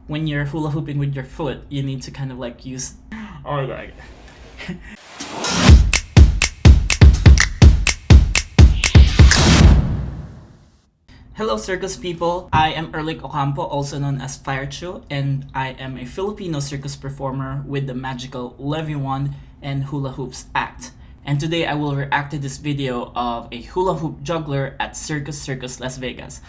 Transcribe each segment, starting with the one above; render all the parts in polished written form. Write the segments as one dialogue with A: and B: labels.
A: when you're hula hooping with your foot, you need to kind of like use. Oh my. Hello circus people, I am Ehrlich Ocampo, also known as Firechill, and I am a Filipino circus performer with the magical leviwand and hula-hoops act. And today I will react to this video of a hula hoop juggler at Circus Circus Las Vegas.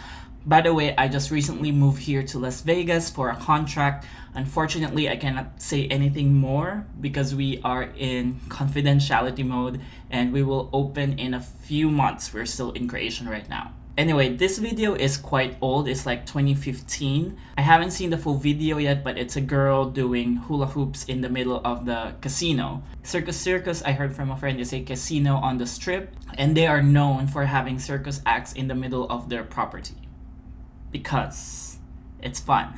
A: By the way, I just recently moved here to Las Vegas for a contract. Unfortunately, I cannot say anything more because we are in confidentiality mode and we will open in a few months. We're still in creation right now. Anyway, this video is quite old. It's like 2015. I haven't seen the full video yet, but it's a girl doing hula hoops in the middle of the casino. Circus Circus, I heard from a friend, is a casino on the strip, and they are known for having circus acts in the middle of their property because it's fun.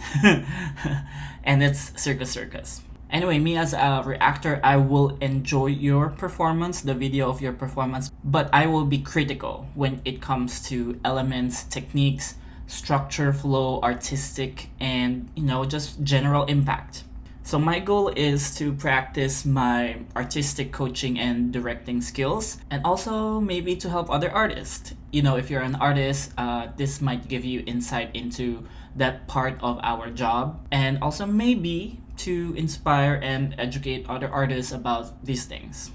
A: And it's Circus Circus. Anyway, me as a reactor, I will enjoy your performance, the video of your performance, but I will be critical when it comes to elements, techniques, structure, flow, artistic, and just general impact. So my goal is to practice my artistic coaching and directing skills, and also maybe to help other artists. If you're an artist, this might give you insight into that part of our job, and also maybe to inspire and educate other artists about these things.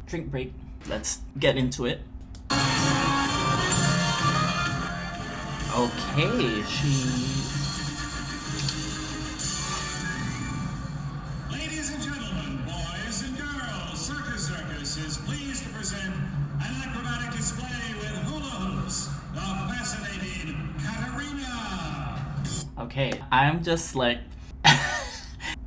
A: Drink break. Let's get into it. Okay,
B: Ladies and gentlemen, boys and girls, Circus Circus is pleased to present an acrobatic display with hula hoops, the fascinating Katarina.
A: Okay, I'm just like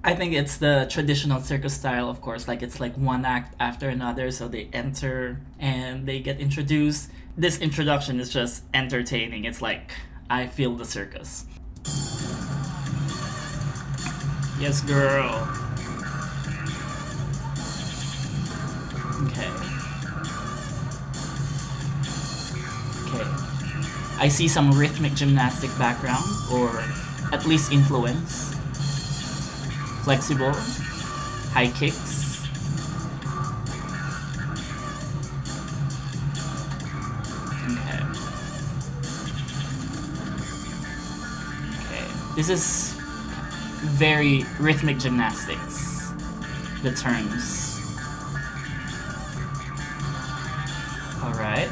A: I think it's the traditional circus style, of course, like it's like one act after another, so they enter and they get introduced. This introduction is just entertaining. It's like, I feel the circus. Yes, girl. Okay. Okay. I see some rhythmic gymnastic background, or at least influence. Flexible, high kicks. Okay. Okay. This is very rhythmic gymnastics. The turns. Alright.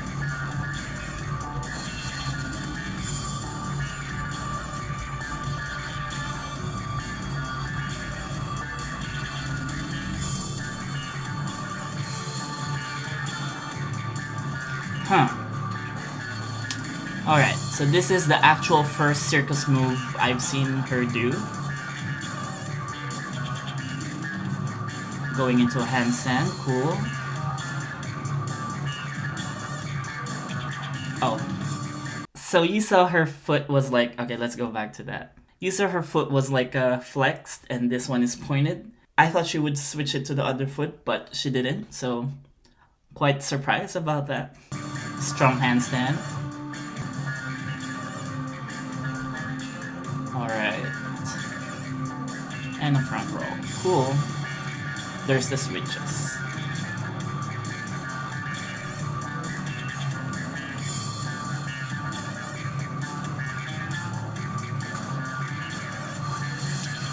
A: Alright, so this is the actual first circus move I've seen her do. Going into a handstand, cool. Oh. So you saw her foot was like, okay, let's go back to that. You saw her foot was like flexed and this one is pointed. I thought she would switch it to the other foot, but she didn't, so quite surprised about that. Strong handstand. Alright. And a front roll. Cool. There's the switches.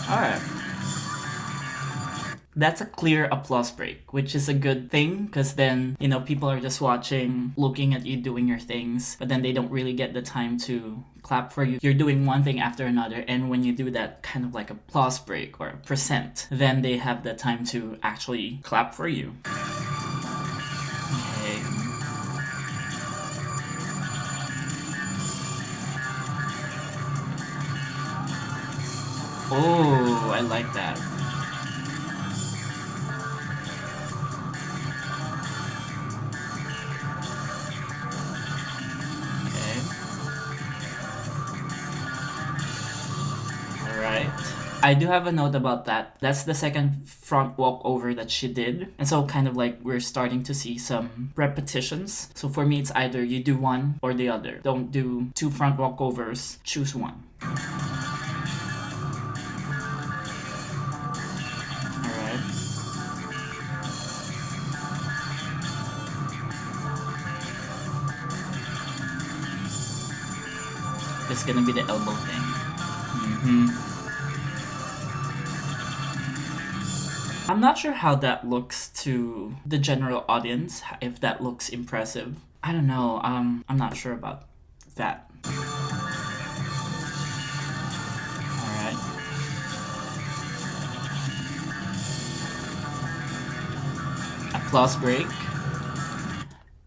A: Alright. That's a clear applause break, which is a good thing because then, people are just watching, looking at you doing your things, but then they don't really get the time to clap for you. You're doing one thing after another, and when you do that kind of like applause break or percent, then they have the time to actually clap for you. Okay. Oh, I like that. I do have a note about that. That's the second front walkover that she did. And so kind of like we're starting to see some repetitions. So for me, it's either you do one or the other. Don't do two front walkovers. Choose one. is gonna be the elbow thing. Mm-hmm. I'm not sure how that looks to the general audience, if that looks impressive. I don't know, I'm not sure about that. Alright. Applause break.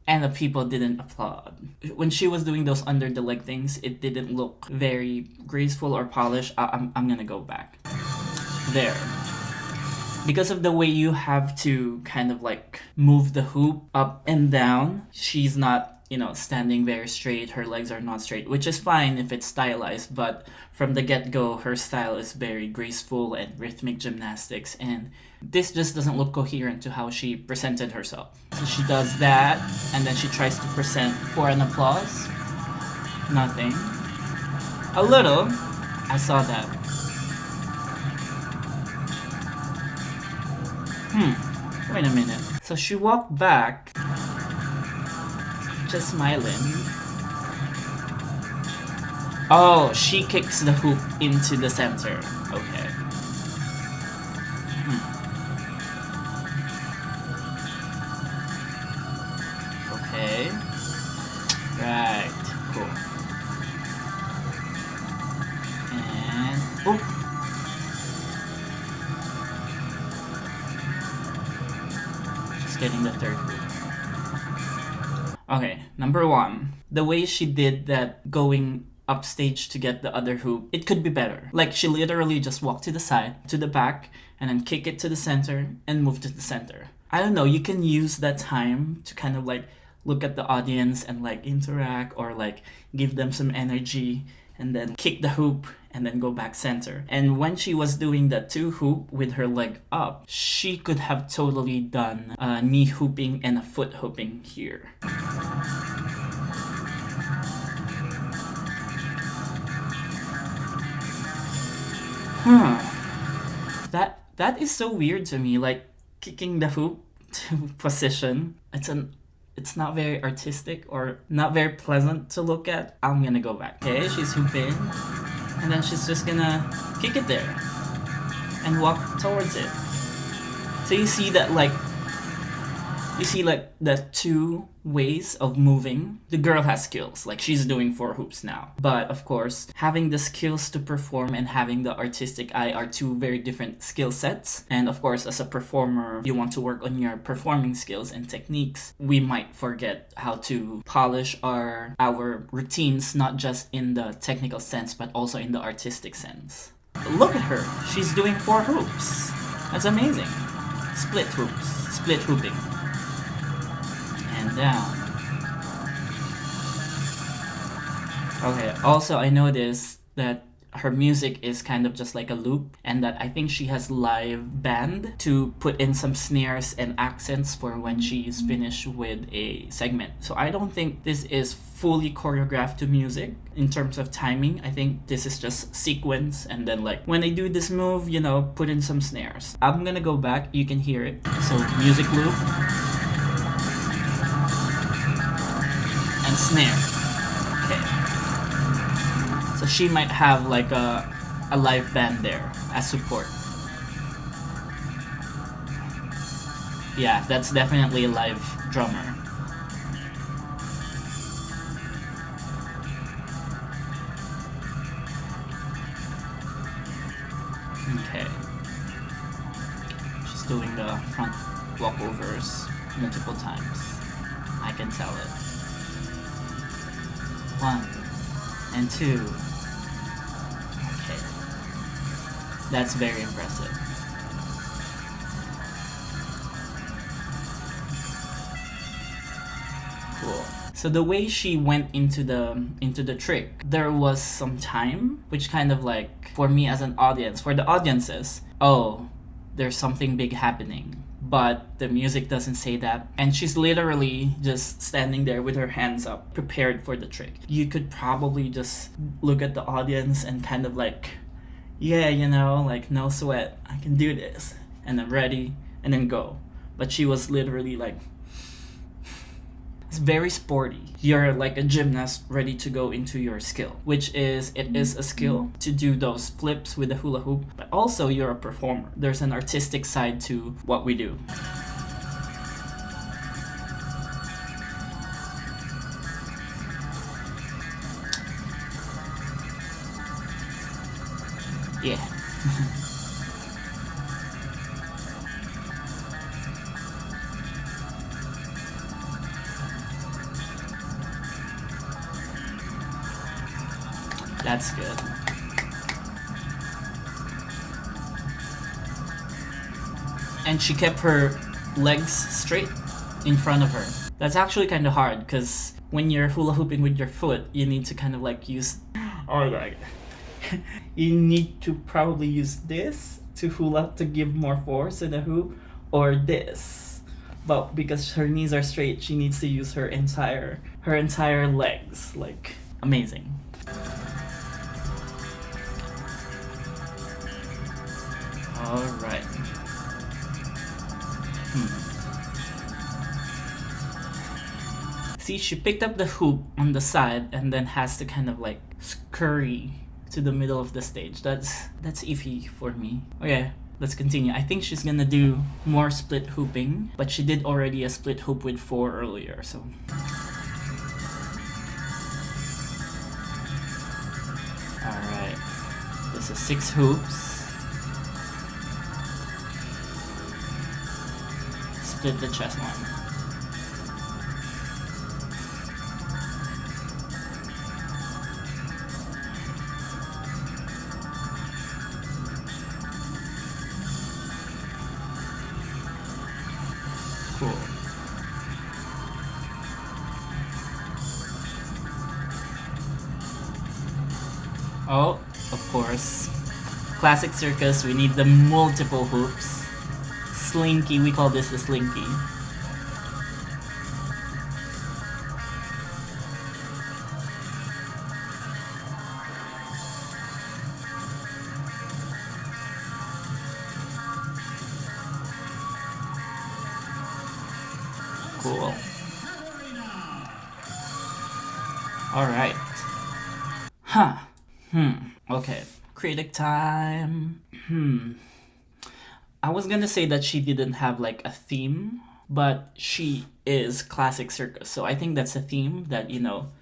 A: And the people didn't applaud. When she was doing those under the leg things, it didn't look very graceful or polished. I'm gonna go back. There. Because of the way you have to kind of like move the hoop up and down, she's not, standing very straight. Her legs are not straight, which is fine if it's stylized, but from the get-go, her style is very graceful and rhythmic gymnastics, and this just doesn't look coherent to how she presented herself. So she does that, and then she tries to present for an applause. Nothing. A little. I saw that. Wait a minute. So she walked back, just smiling. Oh, she kicks the hoop into the center. Okay. Okay. Right. Cool. And oop. Just getting the third hoop. Okay, number one. The way she did that going upstage to get the other hoop, it could be better. Like, she literally just walked to the side, to the back, and then kick it to the center and move to the center. I don't know, you can use that time to kind of like look at the audience and like interact or like give them some energy and then kick the hoop and then go back center. And when she was doing the two hoop with her leg up, she could have totally done knee hooping and a foot hooping here. That is so weird to me, like kicking the hoop to position. It's not very artistic or not very pleasant to look at. I'm gonna go back. Okay, she's hooping, and then she's just gonna kick it there and walk towards it. So you see that the two ways of moving. The girl has skills, like she's doing 4 hoops now. But of course, having the skills to perform and having the artistic eye are two very different skill sets. And of course, as a performer, you want to work on your performing skills and techniques. We might forget how to polish our routines, not just in the technical sense, but also in the artistic sense. Look at her. She's doing 4 hoops. That's amazing. Split hoops. Split hooping. And down. Okay, also I noticed that her music is kind of just like a loop, and that I think she has live band to put in some snares and accents for when she's finished with a segment. So I don't think this is fully choreographed to music in terms of timing. I think this is just sequence, and then like when I do this move, put in some snares. I'm gonna go back, you can hear it. So music loop and snare. Okay. So she might have like a live band there as support. Yeah, that's definitely a live drummer. Okay. She's doing the front walkovers multiple times. I can tell it. 1 and 2. Okay. That's very impressive. Cool. So the way she went into the trick, there was some time, which kind of like, for me as an audience, for the audiences, oh, there's something big happening. But the music doesn't say that. And she's literally just standing there with her hands up, prepared for the trick. You could probably just look at the audience and kind of like, yeah, like no sweat, I can do this. And I'm ready, and then go. But she was literally like It's very sporty. You're like a gymnast ready to go into your skill, which is, it is a skill to do those flips with the hula hoop, but also you're a performer. There's an artistic side to what we do. Yeah. That's good. And she kept her legs straight in front of her. That's actually kind of hard because when you're hula hooping with your foot, you need to kind of like use. Oh my god. You need to probably use this to hula to give more force in the hoop, or this. But because her knees are straight, she needs to use her entire legs. Like, amazing. All right. See, she picked up the hoop on the side and then has to kind of like scurry to the middle of the stage. That's iffy for me. Okay, let's continue. I think she's gonna do more split hooping, but she did already a split hoop with 4 earlier, so. Alright. This is 6 hoops. Split the chest one. Cool. Oh, of course. Classic circus, we need the multiple hoops. Slinky, we call this the slinky. Cool. Alright. Huh. Okay. Critic time. I was gonna say that she didn't have like a theme, but she is classic circus. So I think that's a theme that,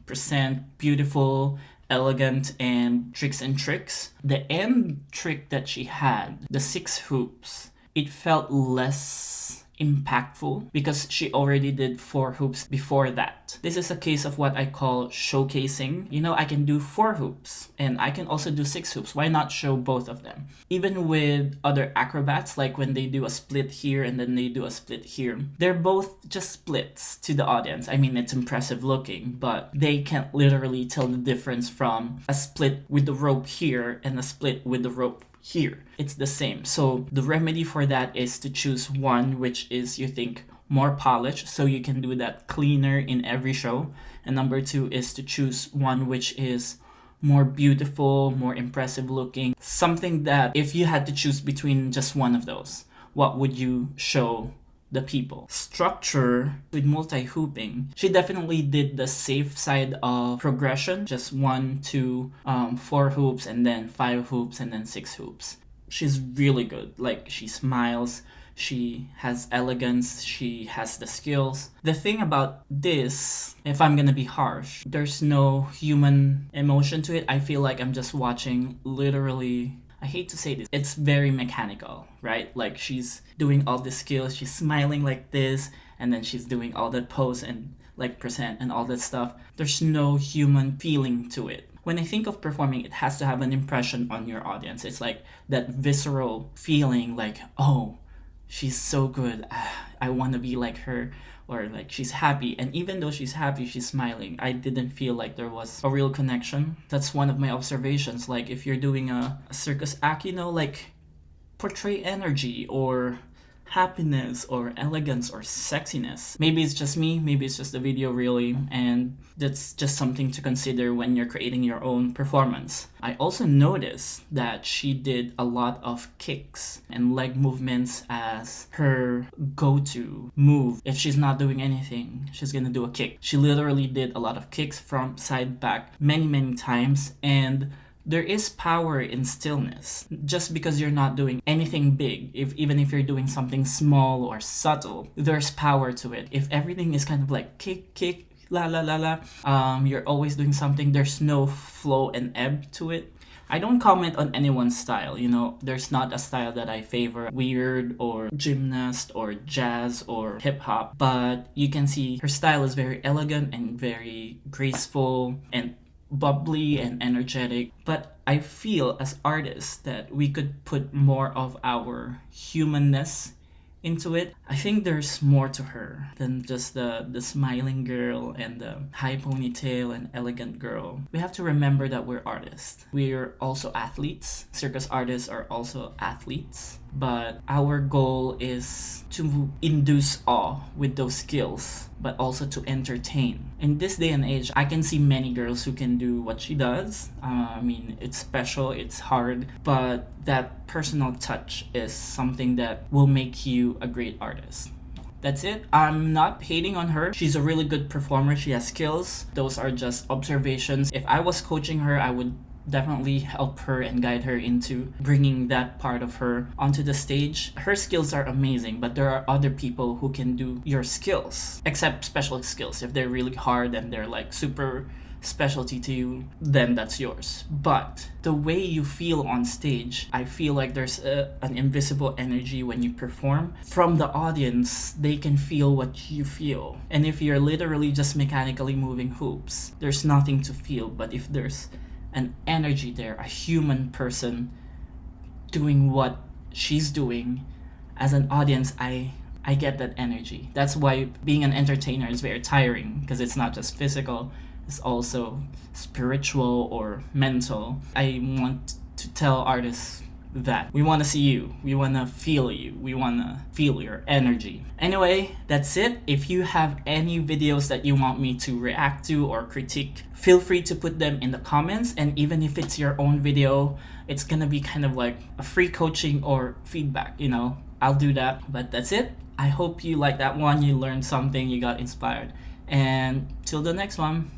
A: present beautiful, elegant, and tricks. The end trick that she had, the 6 hoops, it felt less impactful because she already did 4 hoops before that. This is a case of what I call showcasing. I can do 4 hoops and I can also do 6 hoops. Why not show both of them? Even with other acrobats, like when they do a split here and then they do a split here, they're both just splits to the audience. I mean, it's impressive looking, but they can't literally tell the difference from a split with the rope here and a split with the rope here. It's the same. So the remedy for that is to choose one which is, you think, more polished, so you can do that cleaner in every show. And number 2 is to choose one which is more beautiful, more impressive looking. Something that if you had to choose between just one of those, what would you show the people? Structure with multi-hooping, she definitely did the safe side of progression, just 1, 2, 4 hoops and then 5 hoops and then 6 hoops. She's really good. Like, she smiles, she has elegance, she has the skills. The thing about this, if I'm gonna be harsh, there's no human emotion to it. I feel like I'm just watching literally, I hate to say this, it's very mechanical, right? Like, she's doing all the skills, she's smiling like this, and then she's doing all that pose and like present and all that stuff. There's no human feeling to it. When I think of performing, it has to have an impression on your audience. It's like that visceral feeling, like, oh, she's so good, I want to be like her, or like she's happy, and even though she's happy, she's smiling. I didn't feel like there was a real connection. That's one of my observations. Like, if you're doing a circus act, like, portray energy or happiness or elegance or sexiness. Maybe it's just me, maybe it's just the video really, and that's just something to consider when you're creating your own performance. I also noticed that she did a lot of kicks and leg movements as her go-to move. If she's not doing anything, she's gonna do a kick. She literally did a lot of kicks from side back many times, and there is power in stillness. Just because you're not doing anything big, even if you're doing something small or subtle, there's power to it. If everything is kind of like kick, la la la la, you're always doing something, there's no flow and ebb to it. I don't comment on anyone's style, there's not a style that I favor, weird or gymnast or jazz or hip hop, but you can see her style is very elegant and very graceful and bubbly and energetic. But I feel as artists that we could put more of our humanness into it. I think there's more to her than just the smiling girl and the high ponytail and elegant girl. We have to remember that we're artists. We're also athletes. Circus artists are also athletes. But our goal is to induce awe with those skills, but also to entertain. In this day and age, I can see many girls who can do what she does. It's special, it's hard, but that personal touch is something that will make you a great artist. That's it. I'm not hating on her. She's a really good performer. She has skills. Those are just observations. If I was coaching her, I would definitely help her and guide her into bringing that part of her onto the stage. Her skills are amazing, but there are other people who can do your skills, except special skills. If they're really hard and they're like super specialty to you, then that's yours. But the way you feel on stage, I feel like there's an invisible energy when you perform. From the audience, they can feel what you feel. And if you're literally just mechanically moving hoops, there's nothing to feel. But if there's an energy there, a human person doing what she's doing, as an audience, I get that energy. That's why being an entertainer is very tiring, because it's not just physical, it's also spiritual or mental. I want to tell artists that we want to see you, we want to feel you, we want to feel your energy. Anyway, that's it. If you have any videos that you want me to react to or critique, feel free to put them in the comments. And even if it's your own video, it's gonna be kind of like a free coaching or feedback, I'll do that. But that's it. I hope you liked that one, you learned something, you got inspired, and till the next one.